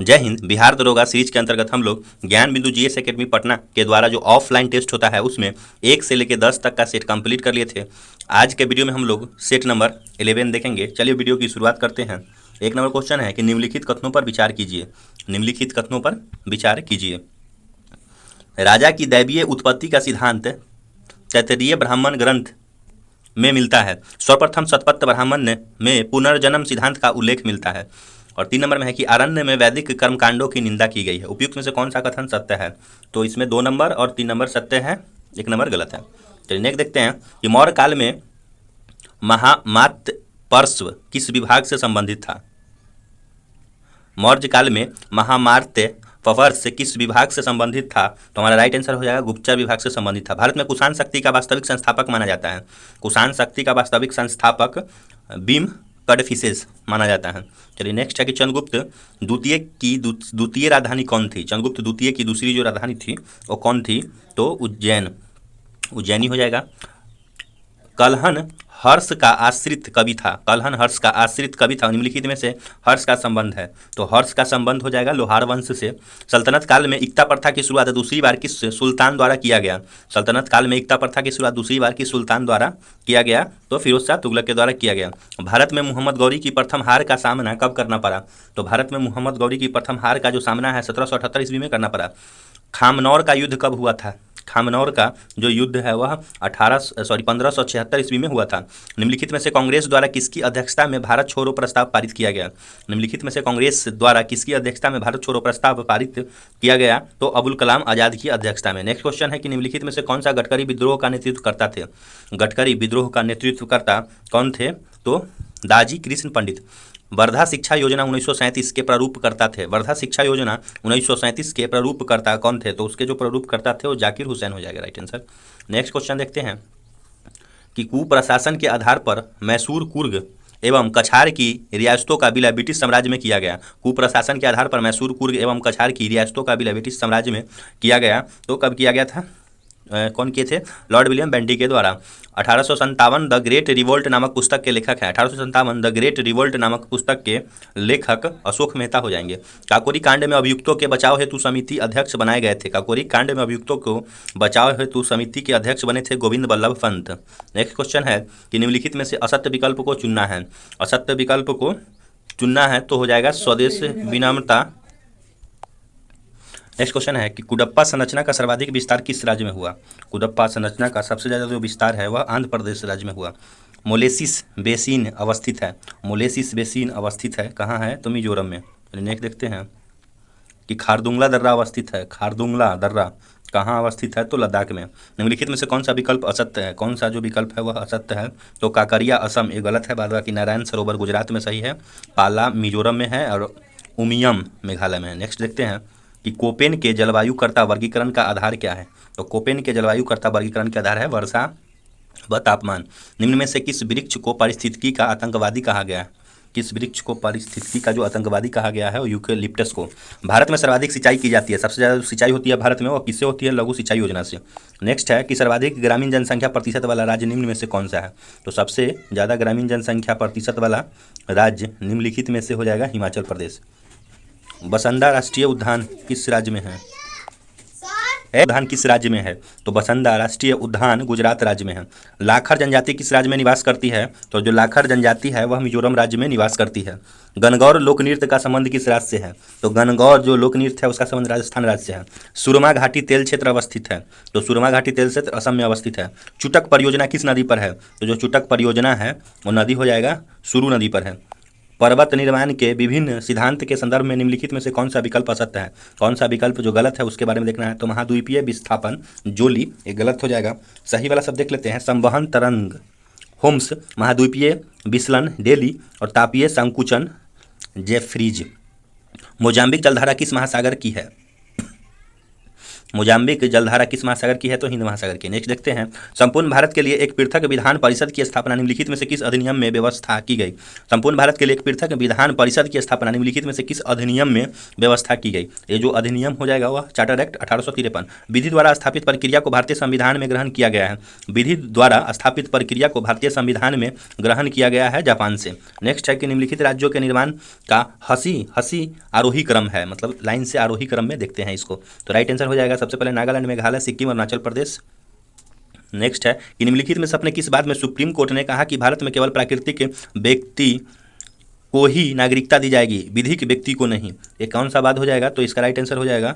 जय हिंद। बिहार दरोगा सीरीज के अंतर्गत हम लोग ज्ञान बिंदु जीएस एकेडमी पटना के द्वारा जो ऑफलाइन टेस्ट होता है उसमें 1 से लेकर 10 तक का सेट कंप्लीट कर लिए थे। आज के वीडियो में हम लोग सेट नंबर 11 देखेंगे। चलिए वीडियो की शुरुआत करते हैं। 1 नंबर क्वेश्चन है कि निम्नलिखित कथनों पर विचार कीजिए। निम्नलिखित कथनों पर विचार कीजिए। राजा की दैवीय उत्पत्ति का सिद्धांत तैत्तिरीय ब्राह्मण ग्रंथ में मिलता है। सर्वप्रथम शतपथ ब्राह्मण में पुनर्जन्म सिद्धांत का उल्लेख मिलता है। और 3 नंबर में है कि आरण्य में वैदिक कर्मकांडों की निंदा की गई है। उपयुक्त में से कौन सा कथन सत्य है? तो इसमें 2 नंबर और 3 नंबर सत्य है, 1 नंबर गलत है। चलिए नेक्स्ट देखते हैं कि मौर्य काल में महामात्यपर्श्व किस विभाग से संबंधित था? मौर्य काल में महामात्यपर्श्व से किस विभाग से संबंधित था? तो हमारा राइट आंसर हो जाएगा गुप्तचर विभाग से संबंधित था। भारत में कुषाण शक्ति का वास्तविक संस्थापक माना जाता है। कुषाण शक्ति का वास्तविक संस्थापक भीम कडफिसेस माना जाता है। चलिए नेक्स्ट है कि चंद्रगुप्त द्वितीय की द्वितीय राजधानी कौन थी? चंद्रगुप्त द्वितीय की दूसरी जो राजधानी थी वो कौन थी? तो उज्जैनी हो जाएगा। कल्हण हर्ष का आश्रित कवि था। कल्हण हर्ष का आश्रित कवि था। निम्नलिखित में से हर्ष का संबंध है तो हर्ष का संबंध हो जाएगा लोहार वंश से। सल्तनत काल में इक्ता प्रथा की शुरुआत दूसरी बार किस सुल्तान द्वारा किया गया? सल्तनत काल में इक्ता प्रथा की शुरुआत दूसरी बार किस सुल्तान द्वारा किया गया? तो फिरोज शाह तुगलक के द्वारा किया गया। भारत में मोहम्मद गौरी की प्रथम हार का सामना कब करना पड़ा? तो भारत में मोहम्मद गौरी की प्रथम हार का जो सामना है 1778 ईस्वी में करना पड़ा। खामनौर का युद्ध कब हुआ था? खामनौर का जो युद्ध है वह 1576 ईस्वी में हुआ था। निम्नलिखित में से कांग्रेस द्वारा किसकी अध्यक्षता में भारत छोड़ो प्रस्ताव पारित किया गया? निम्नलिखित में से कांग्रेस द्वारा किसकी अध्यक्षता में भारत छोड़ो प्रस्ताव पारित किया गया? तो अबुल कलाम आजाद की अध्यक्षता में। नेक्स्ट क्वेश्चन है कि निम्नलिखित में से कौन सा गडकरी विद्रोह का नेतृत्व करता थे? गडकरी विद्रोह का नेतृत्व करता कौन थे? तो दाजी कृष्ण पंडित। वर्धा शिक्षा योजना 1937 के प्रारूपकर्ता थे। वर्धा शिक्षा योजना 1937 के प्रारूपकर्ता कौन थे? तो उसके जो प्रारूपकर्ता थे वो जाकिर हुसैन हो जाएगा राइट आंसर। नेक्स्ट क्वेश्चन देखते हैं कि कुप्रशासन के आधार पर मैसूर, कुर्ग एवं कछार की रियासतों का विलय ब्रिटिश साम्राज्य में किया गया। कुप्रशासन के आधार पर मैसूर, कुर्ग एवं कछार की रियासतों का विलय ब्रिटिश साम्राज्य में किया गया। तो कब किया गया था? कौन किए थे? लॉर्ड विलियम बेंटी के द्वारा। 1857 द ग्रेट रिवोल्ट नामक पुस्तक के लेखक हैं। 1857 द ग्रेट रिवोल्ट नामक पुस्तक के लेखक अशोक मेहता हो जाएंगे। काकोरी कांड में अभियुक्तों के बचाव हेतु समिति अध्यक्ष बनाए गए थे। काकोरी कांड में अभियुक्तों को बचाव हेतु समिति के अध्यक्ष बने थे गोविंद बल्लभ पंत। नेक्स्ट क्वेश्चन है कि निम्नलिखित में से असत्य विकल्प को चुनना है। असत्य विकल्प को चुनना है तो हो जाएगा स्वदेश विनम्रता। नेक्स्ट क्वेश्चन है कि कुडप्पा संरचना का सर्वाधिक विस्तार किस राज्य में हुआ? कुडप्पा संरचना का सबसे ज़्यादा जो विस्तार है वह आंध्र प्रदेश राज्य में हुआ। मोलेसिस बेसिन अवस्थित है। मोलेसिस बेसिन अवस्थित है कहाँ है? तो मिजोरम में। नेक्स्ट देखते हैं कि खारदुंगला दर्रा अवस्थित है। खारदुंगला दर्रा कहाँ अवस्थित है? तो लद्दाख में। निम्नलिखित में से कौन सा विकल्प असत्य है? कौन सा जो विकल्प है वह असत्य है? तो काकरिया असम ये गलत है। बाद बाकी नारायण सरोवर गुजरात में सही है। पाला मिजोरम में है और उमियम मेघालय में है। नेक्स्ट देखते हैं कि कोपेन के जलवायुकर्ता वर्गीकरण का आधार क्या है? तो कोपेन के जलवायुकर्ता वर्गीकरण का आधार है वर्षा व तापमान। निम्न में से किस वृक्ष को पारिस्थितिकी का आतंकवादी कहा गया है? किस वृक्ष को पारिस्थितिकी का जो आतंकवादी कहा गया है वो यूकेलिप्टस को। भारत में सर्वाधिक सिंचाई की जाती है। सबसे ज़्यादा सिंचाई होती है भारत में वो किससे होती है? लघु सिंचाई योजना से। नेक्स्ट है कि सर्वाधिक ग्रामीण जनसंख्या प्रतिशत वाला राज्य निम्न में से कौन सा है? तो सबसे ज़्यादा ग्रामीण जनसंख्या प्रतिशत वाला राज्य निम्नलिखित में से हो जाएगा हिमाचल प्रदेश। बसंदा राष्ट्रीय उद्यान किस राज्य में है? उद्यान किस राज्य में है? तो बसंदा राष्ट्रीय उद्यान गुजरात राज्य में है। लाखर जनजाति किस राज्य में निवास करती है? तो जो लाखर जनजाति है वह मिजोरम राज्य में निवास करती है। गणगौर लोक नृत्य का संबंध किस राज्य से है? तो गणगौर जो लोक नृत्य है उसका संबंध राजस्थान राज्य से है। सुरमा घाटी तेल क्षेत्र अवस्थित है। तो सुरमा घाटी तेल क्षेत्र असम में अवस्थित है। चुटक परियोजना किस नदी पर है? तो जो चुटक परियोजना है वो नदी हो जाएगा सुरु नदी पर है। पर्वत निर्माण के विभिन्न सिद्धांत के संदर्भ में निम्नलिखित में से कौन सा विकल्प असत्य है? कौन सा विकल्प जो गलत है उसके बारे में देखना है। तो महाद्वीपीय विस्थापन जोली ये गलत हो जाएगा। सही वाला सब देख लेते हैं। संवहन तरंग होम्स, महाद्वीपीय विचलन डेली और तापीय संकुचन जेफ्रीज। मोजाम्बिक जलधारा किस महासागर की है? मोजाम्बिक जलधारा किस महासागर की है? तो हिंद महासागर की। नेक्स्ट देखते हैं, संपूर्ण भारत के लिए एक पृथक विधान परिषद की स्थापना निम्नलिखित में से किस अधिनियम में व्यवस्था की गई? संपूर्ण भारत के लिए एक पृथक विधान परिषद की स्थापना निम्नलिखित में से किस अधिनियम में व्यवस्था की गई? ये जो अधिनियम हो जाएगा वह चार्टर एक्ट 1853। विधि द्वारा स्थापित प्रक्रिया को भारतीय संविधान में ग्रहण किया गया है। विधि द्वारा स्थापित प्रक्रिया को भारतीय संविधान में ग्रहण किया गया है जापान से। नेक्स्ट है कि निम्नलिखित राज्यों के निर्माण का हसी आरोही क्रम है, मतलब लाइन से आरोही क्रम में देखते हैं इसको। तो राइट आंसर हो जाएगा सबसे पहले नागालैंड, मेघालय, सिक्किम, अरुणाचल प्रदेश। नेक्स्ट है कि निम्नलिखित में से अपने किस बात में सुप्रीम कोर्ट ने कहा कि भारत में केवल प्राकृतिक व्यक्ति को ही नागरिकता दी जाएगी, विधिक व्यक्ति को नहीं? ये कौन सा बात हो जाएगा? तो इसका राइट आंसर हो जाएगा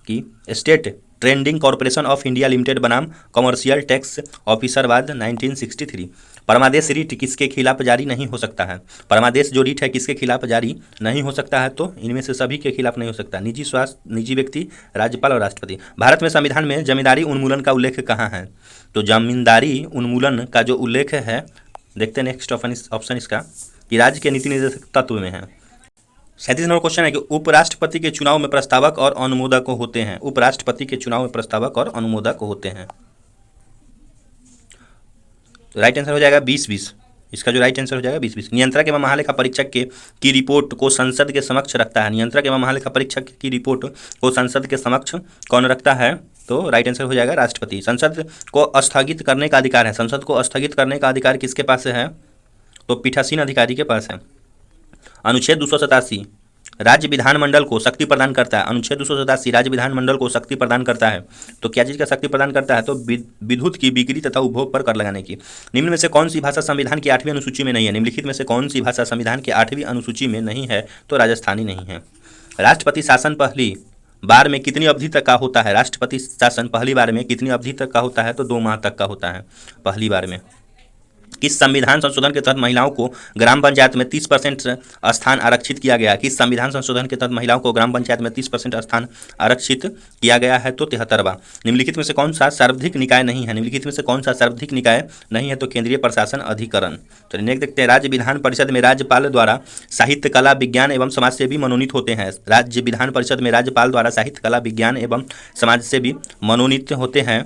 कि state trading corporation of India limited बनाम कमर्शियल टैक्स ऑफिसरवाद 1963। परमादेश रीट किसके खिलाफ जारी नहीं हो सकता है? परमादेश जो रीट है किसके खिलाफ जारी नहीं हो सकता है? तो इनमें से सभी के खिलाफ नहीं हो सकता, निजी स्वास्थ्य, निजी व्यक्ति, राज्यपाल और राष्ट्रपति। भारत में संविधान में जमींदारी उन्मूलन का उल्लेख कहाँ है? तो जमींदारी उन्मूलन का जो उल्लेख है, देखते हैं नेक्स्ट ऑप्शन इसका, कि राज्य के नीति निर्देशक तत्व में है। 37 नंबर क्वेश्चन है कि उपराष्ट्रपति के चुनाव में प्रस्तावक और अनुमोदक होते हैं। उपराष्ट्रपति के चुनाव में प्रस्तावक और अनुमोदक होते हैं। तो राइट आंसर हो जाएगा 20-20। इसका जो राइट आंसर हो जाएगा 20-20। नियंत्रक एवं महालेखा परीक्षक की रिपोर्ट को संसद के समक्ष रखता है। नियंत्रक एवं महालेखा परीक्षक की रिपोर्ट को संसद के समक्ष कौन रखता है? तो राइट आंसर हो जाएगा राष्ट्रपति। संसद को स्थगित करने का अधिकार है। संसद को स्थगित करने का अधिकार किसके पास है? तो पीठासीन अधिकारी के पास है। अनुच्छेद 287 राज्य विधानमंडल को शक्ति प्रदान करता है। अनुच्छेद 287 राज्य विधानमंडल को शक्ति प्रदान करता है। तो क्या चीज़ का शक्ति प्रदान करता है? तो विद्युत की बिक्री तथा उपभोग पर कर लगाने की। निम्न में से कौन सी भाषा संविधान की 8वीं अनुसूची में नहीं है? निम्नलिखित में से कौन सी भाषा संविधान की 8वीं अनुसूची में नहीं है? तो राजस्थानी नहीं है। राष्ट्रपति शासन पहली बार में कितनी अवधि तक का होता है? राष्ट्रपति शासन पहली बार में कितनी अवधि तक का होता है? तो 2 माह तक का होता है पहली बार में। किस संविधान संशोधन के तहत महिलाओं को ग्राम पंचायत में 30% स्थान आरक्षित किया गया? किस संविधान संशोधन के तहत महिलाओं को ग्राम पंचायत में 30% स्थान आरक्षित किया गया है? तो 73वां। निम्नलिखित में से कौन सा सर्वाधिक निकाय नहीं है? निम्नलिखित में से कौन सा सर्वाधिक निकाय नहीं है? तो केंद्रीय प्रशासन अधिकरण। तो नेक्स्ट देखते हैं, राज्य विधान परिषद में राज्यपाल द्वारा साहित्य, कला, विज्ञान एवं समाज सेवी मनोनीत होते हैं। राज्य विधान परिषद में राज्यपाल द्वारा साहित्य, कला, विज्ञान एवं समाज सेवी मनोनीत होते हैं।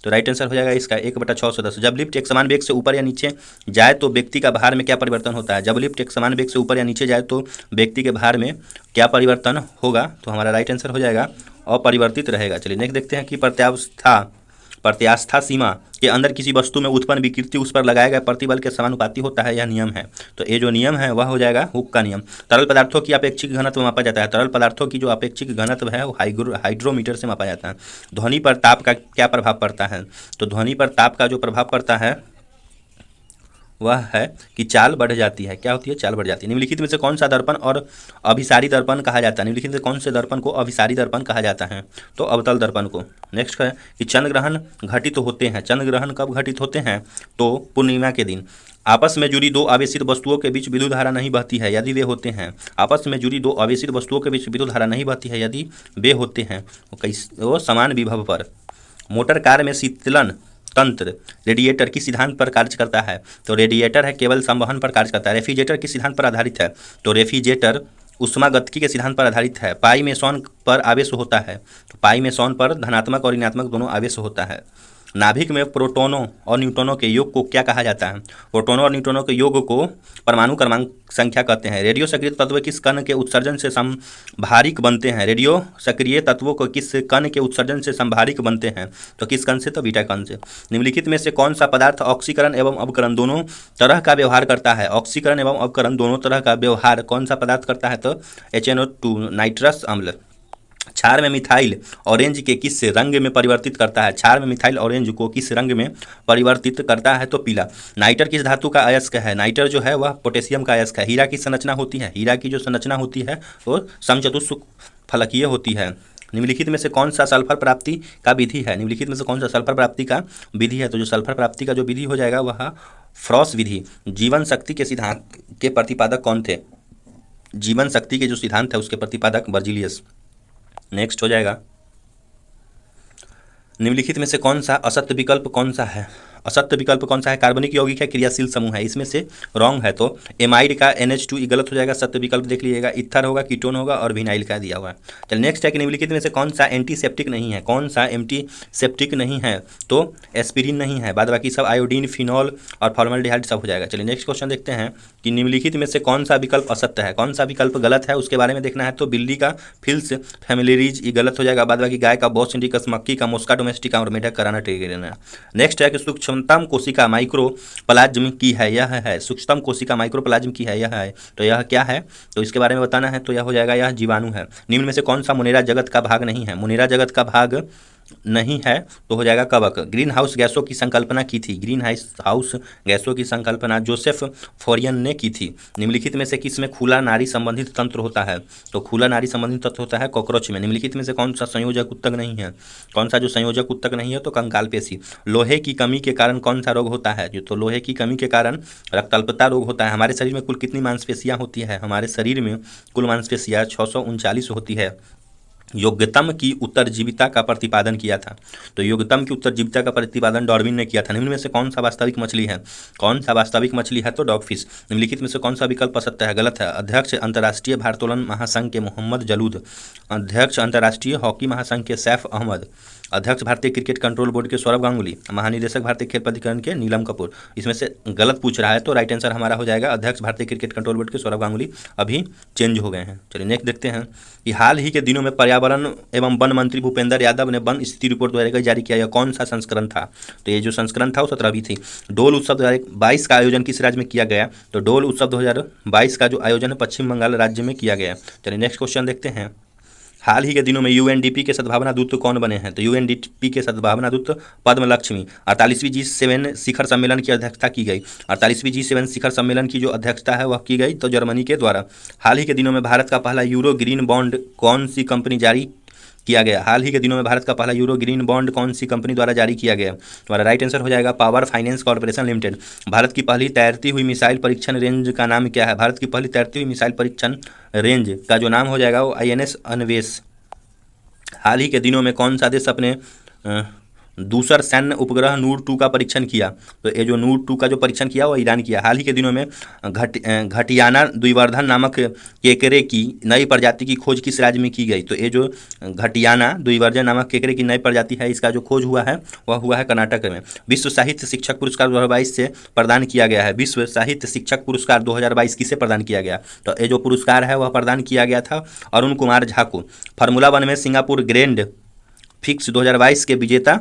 तो राइट आंसर हो जाएगा इसका 1/610। जब लिफ्ट एक समान वेग से ऊपर या नीचे जाए तो व्यक्ति का भार में क्या परिवर्तन होता है? जब लिफ्ट एक समान वेग से ऊपर या नीचे जाए तो व्यक्ति के भार में क्या परिवर्तन होगा? तो हमारा राइट आंसर हो जाएगा अपरिवर्तित रहेगा। चलिए नेक्स्ट देखते हैं कि प्रत्यास्था सीमा के अंदर किसी वस्तु में उत्पन्न विकृति उस पर लगाए गए प्रतिबल के समानुपाती होता है, यह नियम है। तो ये जो नियम है वह हो जाएगा हुक का नियम। तरल पदार्थों की अपेक्षिक घनत्व मापा जाता है। तरल पदार्थों की जो अपेक्षिक घनत्व है वो हाइड्रोमीटर से मापा जाता है। ध्वनि पर ताप का क्या प्रभाव पड़ता है? तो ध्वनि पर ताप का जो प्रभाव पड़ता है वह है कि चाल बढ़ जाती है। क्या होती है? चाल बढ़ जाती है। निम्नलिखित में से कौन सा दर्पण और अभिसारी दर्पण कहा जाता है? निम्नलिखित में कौन से दर्पण को अभिसारी दर्पण कहा जाता है? तो अवतल दर्पण को। नेक्स्ट है कि चंद्र ग्रहण घटित होते हैं। चंद्र ग्रहण कब घटित होते हैं? तो पूर्णिमा के दिन। आपस में जुड़ी 2 आवेशित वस्तुओं के बीच विद्युत धारा नहीं बहती है यदि वे होते हैं। आपस में जुड़ी 2 आवेशित वस्तुओं के बीच विद्युत धारा नहीं बहती है यदि वे होते हैं। वो समान विभव पर। मोटर कार में शीतलन तंत्र रेडिएटर किस सिद्धांत पर कार्य करता है? तो रेडिएटर है केवल संवहन पर कार्य करता है। रेफ्रिजरेटर किस सिद्धांत पर आधारित है? तो रेफ्रिजरेटर उष्मागतिकी के सिद्धांत पर आधारित है। पाई में सौन पर आवेश होता है। तो पाई में सौन पर धनात्मक और ऋणात्मक दोनों आवेश होता है। नाभिक में प्रोटोनों और न्यूट्रॉनों के योग को क्या कहा जाता है? प्रोटोनों और न्यूट्रॉनों के योग को परमाणु क्रमांक संख्या कहते हैं। रेडियो सक्रिय तत्व किस कण के उत्सर्जन से संभारिक बनते हैं? रेडियो सक्रिय तत्वों को किस कण के उत्सर्जन से संभारिक बनते हैं? तो किस कण से? तो बीटा कण से। निम्नलिखित में से कौन सा पदार्थ ऑक्सीकरण एवं अवकरण दोनों तरह का व्यवहार करता है? ऑक्सीकरण एवं अवकरण दोनों तरह का व्यवहार कौन सा पदार्थ करता है? तो HNO2 नाइट्रस अम्ल। क्षार में मिथाइल ऑरेंज के किस रंग में परिवर्तित करता है? क्षार में मिथाइल ऑरेंज को किस रंग में परिवर्तित करता है? तो पीला। नाइटर किस धातु का अयस्क है? नाइटर जो है वह पोटेशियम का अयस्क है। हीरा की संरचना होती है। हीरा की जो संरचना होती है वो समचतुष्फलकीय होती है। निम्नलिखित में से कौन सा सल्फर प्राप्ति का विधि है? निम्नलिखित में से कौन सा सल्फर प्राप्ति का विधि है? तो जो सल्फर प्राप्ति का जो विधि हो जाएगा वह फ्रॉस विधि। जीवन शक्ति के सिद्धांत के प्रतिपादक कौन थे? जीवन शक्ति के जो सिद्धांत है उसके प्रतिपादक बर्जीलियस। नेक्स्ट हो जाएगा, निम्नलिखित में से कौन सा असत्य विकल्प कौन सा है? असत्य विकल्प कौन सा है? कार्बनिक यौगिक है, क्रियाशील समूह है, इसमें से रॉन्ग है। तो एमाइड का NH2 गलत हो जाएगा। सत्य विकल्प देख लीजिएगा, इथर होगा, कीटोन होगा और विनाइल का दिया हुआ है। चलिए नेक्स्ट है कि निम्नलिखित में से कौन सा एंटीसेप्टिक नहीं है? कौन सा एंटीसेप्टिक नहीं है? तो एस्पिरिन नहीं है, बाद बाकी सब आयोडीन, फिनॉल और फॉर्मल्डिहाइड सब हो जाएगा। चलिए नेक्स्ट क्वेश्चन देखते हैं कि निम्नलिखित में से कौन सा विकल्प असत्य है, कौन सा विकल्प गलत है, उसके बारे में देखना है। तो बिल्ली का फिल्स फैमिलीरीज ये गलत हो जाएगा। बाद बाकी गाय का बॉस इंडिकस, मक्खी का मोस्का डोमेस्टिका और मेढक कराना टेरियना। नेक्स्ट है कि सूक्ष्मतम कोशिका माइक्रोप्लाज्म की है, यह है। सूक्ष्मतम कोशिका माइक्रोप्लाज्म की है, यह है। तो यह क्या है? तो इसके बारे में बताना है। तो यह हो जाएगा, यह जीवाणु है। निम्न में से कौन सा मुनेरा जगत का भाग नहीं है? मुनेरा जगत का भाग नहीं है तो हो जाएगा कवक। ग्रीन हाउस गैसों की संकल्पना की थी, ग्रीन हाउस गैसों की संकल्पना जोसेफ फोरियन ने की थी। निम्नलिखित में से किस में खुला नाड़ी संबंधित तंत्र होता है? तो खुला नाड़ी संबंधित तंत्र होता है कॉकरोच में। निम्नलिखित में से कौन सा संयोजक उत्तक नहीं है? कौन सा जो संयोजक उत्तक नहीं है? तो कंकाल पेशी। लोहे की कमी के कारण कौन सा रोग होता है? तो लोहे की कमी के कारण रक्तअल्पता रोग होता है। हमारे शरीर में कुल कितनी मांसपेशियां होती है? हमारे शरीर में कुल मांसपेशियां 639 होती है। योग्यतम की उत्तरजीविता का प्रतिपादन किया था। तो योग्यतम की उत्तरजीविता का प्रतिपादन डार्विन ने किया था। निम्न में से कौन सा वास्तविक मछली है? कौन सा वास्तविक मछली है? तो डॉगफिश। निम्नलिखित में से कौन सा विकल्प असत्य है, गलत है? अध्यक्ष अंतर्राष्ट्रीय भारोत्तोलन महासंघ के मोहम्मद जलूद, अध्यक्ष अंतर्राष्ट्रीय हॉकी महासंघ के सैफ अहमद, अध्यक्ष भारतीय क्रिकेट कंट्रोल बोर्ड के सौरभ गांगुली, महानिदेशक भारतीय खेल प्राधिकरण के नीलम कपूर। इसमें से गलत पूछ रहा है तो राइट आंसर हमारा हो जाएगा अध्यक्ष भारतीय क्रिकेट कंट्रोल बोर्ड के सौरभ गांगुली अभी चेंज हो गए हैं। चलिए नेक्स्ट देखते हैं कि हाल ही के दिनों में पर्यावरण एवं वन मंत्री भूपेंद्र यादव ने वन स्थिति रिपोर्ट 2021 जारी किया। यह कौन सा संस्करण था? तो ये जो संस्करण था वो 17वीं थी। डोल उत्सव 2022 का आयोजन किस राज्य में किया गया? तो डोल उत्सव 2022 का जो आयोजन है पश्चिम बंगाल राज्य में किया गया। चलिए नेक्स्ट क्वेश्चन देखते हैं। हाल ही के दिनों में UNDP के सद्भावना दूत कौन बने हैं? तो UNDP के सद्भावना दूत पद्म लक्ष्मी। 48वीं G7 शिखर सम्मेलन की अध्यक्षता की गई। 48वीं G7 शिखर सम्मेलन की जो अध्यक्षता है वह की गई तो जर्मनी के द्वारा। हाल ही के दिनों में भारत का पहला यूरो ग्रीन बॉन्ड कौन सी कंपनी जारी किया गया? हाल ही के दिनों में भारत का पहला यूरो ग्रीन बॉन्ड कौन सी कंपनी द्वारा जारी किया गया? हमारा राइट आंसर हो जाएगा power finance corporation limited. Bharat की पहली तैरती हुई मिसाइल परीक्षण रेंज का नाम क्या है? भारत की पहली तैरती हुई मिसाइल परीक्षण रेंज का जो नाम हो जाएगा वो INS अन्वेष। हाल ही के दिनों में कौन सा देश अपने दूसर सैन्य उपग्रह नूर 2 का परीक्षण किया? तो ये जो नूर 2 का जो परीक्षण किया वो ईरान किया। हाल ही के दिनों में घटियाना द्विवर्धन नामक केकरे की नई प्रजाति की खोज किस राज्य में की गई? तो ये जो घटियाना द्विवर्धन नामक केकरे की नई प्रजाति है इसका जो खोज हुआ है वह हुआ है कर्नाटक में। विश्व साहित्य शिक्षक पुरस्कार 2022 से प्रदान किया गया है। विश्व साहित्य शिक्षक पुरस्कार 2022 किसे प्रदान किया गया? तो ये जो पुरस्कार है वह प्रदान किया गया था अरुण कुमार झा को। फार्मूला 1 में सिंगापुर ग्रैंड फिक्स 2022 के विजेता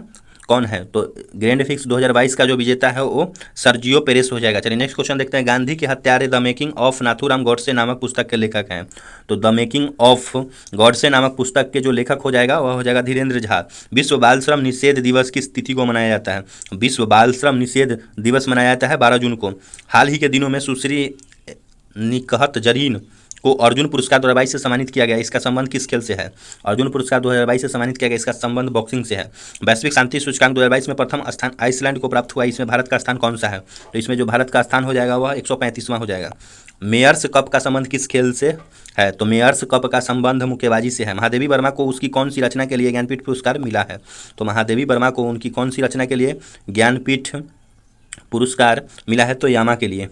कौन है? तो ग्रैंड फिक्स 2022 का जो विजेता है वो सर्जियो पेरेस हो जाएगा। चलिए नेक्स्ट क्वेश्चन देखते हैं। गांधी के हत्यारे the making of Nathuram Godse नामक पुस्तक के लेखक हैं। तो द मेकिंग ऑफ गॉडसे नामक पुस्तक के जो लेखक हो जाएगा वह हो जाएगा धीरेन्द्र झा। विश्व बाल श्रम निषेध दिवस किस तिथि को मनाया जाता है? विश्व बाल श्रम निषेध दिवस मनाया जाता है 12 जून को। हाल ही के दिनों में सुश्री निकहत जरीन को अर्जुन पुरस्कार 2022 से सम्मानित किया गया। इसका संबंध किस खेल से है? अर्जुन पुरस्कार 2022 से सम्मानित किया गया, इसका संबंध बॉक्सिंग से है। वैश्विक शांति सूचकांक 2022 में प्रथम स्थान आइसलैंड को प्राप्त हुआ। इसमें भारत का स्थान कौन सा है? तो इसमें जो भारत का स्थान हो जाएगा वह 135वां हो जाएगा। मेयर्स कप का संबंध किस खेल से है? तो मेयर्स कप का संबंध मुक्केबाजी से है। महादेवी वर्मा को उसकी कौन सी रचना के लिए ज्ञानपीठ पुरस्कार मिला है? तो महादेवी वर्मा को उनकी कौन सी रचना के लिए ज्ञानपीठ पुरस्कार मिला है? तो यामा के लिए।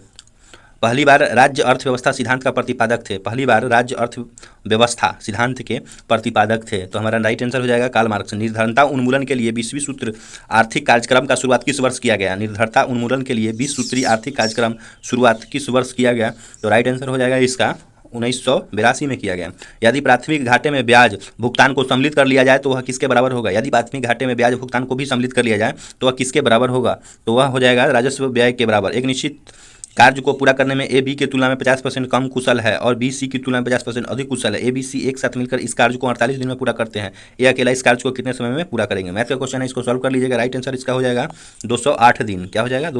पहली बार राज्य अर्थव्यवस्था सिद्धांत का प्रतिपादक थे। पहली बार राज्य अर्थव्यवस्था सिद्धांत के प्रतिपादक थे तो हमारा राइट आंसर हो जाएगा कार्ल मार्क्स। निर्धनता उन्मूलन के लिए 20वीं सूत्र आर्थिक कार्यक्रम का शुरुआत किस वर्ष किया गया? निर्धनता उन्मूलन के लिए 20 सूत्री आर्थिक कार्यक्रम शुरुआत किस वर्ष किया गया? तो राइट आंसर हो जाएगा इसका 1982 में किया गया। यदि प्राथमिक घाटे में ब्याज भुगतान को सम्मिलित कर लिया जाए तो वह किसके बराबर होगा? यदि प्राथमिक घाटे में ब्याज भुगतान को भी सम्मिलित कर लिया जाए तो वह किसके बराबर होगा? तो वह हो जाएगा राजस्व व्यय के बराबर। एक निश्चित कार्य को पूरा करने में AB की तुलना में 50% कम कुशल है और BC की तुलना में 50% अधिक कुशल है। ABC एक साथ मिलकर इस कार्य को 48 दिन में पूरा करते हैं। ये अकेला इस कार्य को कितने समय में पूरा करेंगे? मैथ का क्वेश्चन है, इसको सॉल्व कर लीजिएगा। राइट आंसर इसका हो जाएगा 208 दिन। क्या हो जाएगा?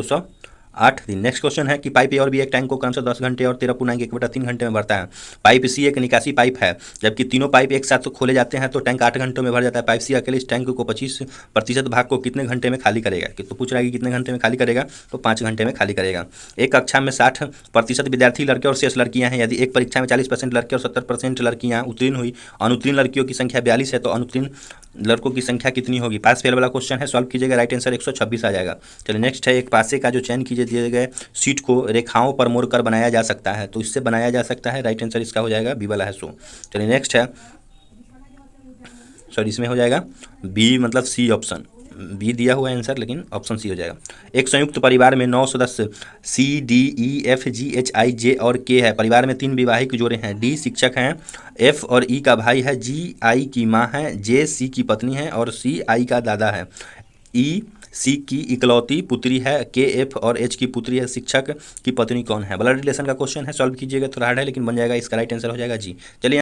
8 दिन। नेक्स्ट क्वेश्चन है कि पाइप ए और बी एक टैंक को क्रमशः 10 घंटे और 13.1/3 घंटे में भरता है। पाइप सी एक निकासी पाइप है, जबकि तीनों पाइप एक साथ तो खोले जाते हैं तो टैंक 8 घंटों में भर जाता है। पाइप सी अकेले इस टैंक को 25% भाग को कितने घंटे में खाली करेगा? तो पूछ रहा है कि कितने घंटे में खाली करेगा, तो 5 घंटे में खाली करेगा। एक कक्षा में 60% विद्यार्थी लड़के और शेष लड़कियां हैं। यदि एक परीक्षा में 40% लड़के और 70% लड़कियां उत्तीर्ण हुई, अनुत्तीर्ण लड़कियों की संख्या 42 है, तो अनुत्तीर्ण लड़कों की संख्या कितनी होगी? पास फेल वाला क्वेश्चन है, सॉल्व कीजिएगा, राइट आंसर 126 आ जाएगा। चलिए नेक्स्ट है, एक पासे का जो चयन कीजिए दिए गए सीट को रेखाओं पर मोड़कर बनाया जा सकता है, तो इससे बनाया जा सकता है, राइट आंसर इसका हो जाएगा बी वाला है सो। चलिए नेक्स्ट है, सॉरी इसमें हो जाएगा बी मतलब सी ऑप्शन, बी दिया हुआ है आंसर लेकिन ऑप्शन सी हो जाएगा। एक संयुक्त परिवार में 9 सदस्य C D E F G H I J और के है। परिवार में 3 विवाहिक जोड़े हैं। डी शिक्षक हैं, एफ और ई का भाई है, जी आई की माँ है, जे सी की पत्नी है और सी आई का दादा है। ई सी की इकलौती पुत्री है, के एफ और एच की पुत्री है। शिक्षक की पत्नी कौन है? ब्लड रिलेशन का क्वेश्चन है, सॉल्व कीजिएगा, थोड़ा हार्ड है लेकिन बन जाएगा, इसका राइट आंसर हो जाएगा जी। चलिए